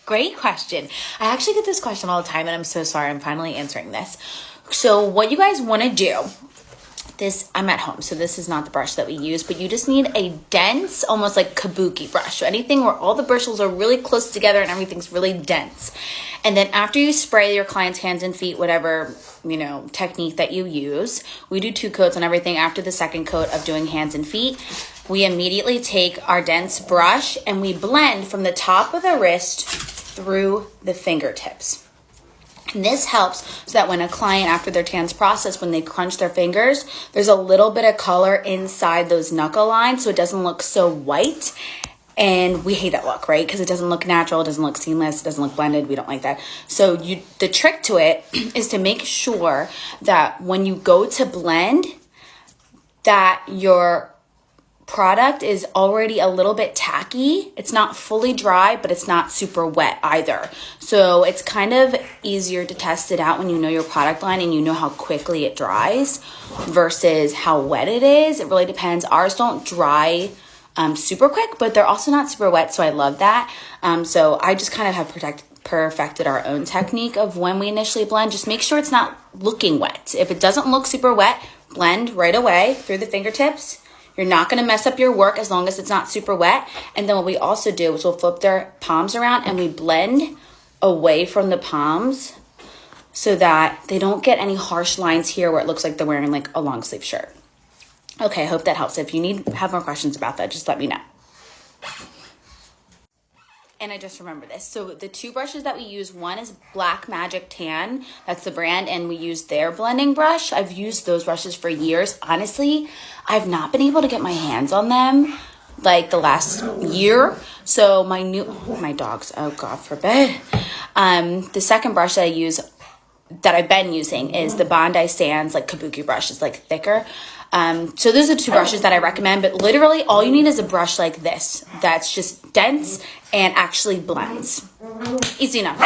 Great question. I actually get this question all the time, and I'm so sorry. I'm finally answering this. So what you guys want to do, I'm at home, so this is not the brush that we use, but you just need a dense, almost like kabuki brush. So anything where all the bristles are really close together and everything's really dense. And then after you spray your client's hands and feet, whatever, technique that you use, we do 2 coats on everything. After the second coat of doing hands and feet, we immediately take our dense brush and we blend from the top of the wrist through the fingertips. And this helps so that when a client, after their tan's process, when they crunch their fingers, there's a little bit of color inside those knuckle lines so it doesn't look so white. And we hate that look, right? Because it doesn't look natural, it doesn't look seamless, it doesn't look blended. We don't like that. So the trick to it is to make sure that when you go to blend, that your product is already a little bit tacky. It's not fully dry, but it's not super wet either. So it's kind of easier to test it out when you know your product line and you know how quickly it dries versus how wet it is. It really depends. Ours don't dry super quick, but they're also not super wet, so I love that. So I just kind of have perfected our own technique of when we initially blend. Just make sure it's not looking wet. If it doesn't look super wet, blend right away through the fingertips. You're not going to mess up your work as long as it's not super wet. And then what we also do is we'll flip their palms around and we blend away from the palms so that they don't get any harsh lines here where it looks like they're wearing like a long sleeve shirt. Okay, I hope that helps. If you have more questions about that, just let me know. And I just remember this. So the 2 brushes that we use, one is Black Magic Tan. That's the brand, and we use their blending brush. I've used those brushes for years. Honestly, I've not been able to get my hands on them like the last year. So my dogs, oh God forbid. The second brush that I've been using is the Bondi Sands like kabuki brush. It's like thicker. So those are 2 brushes that I recommend, but literally all you need is a brush like this that's just dense and actually blends. Easy enough.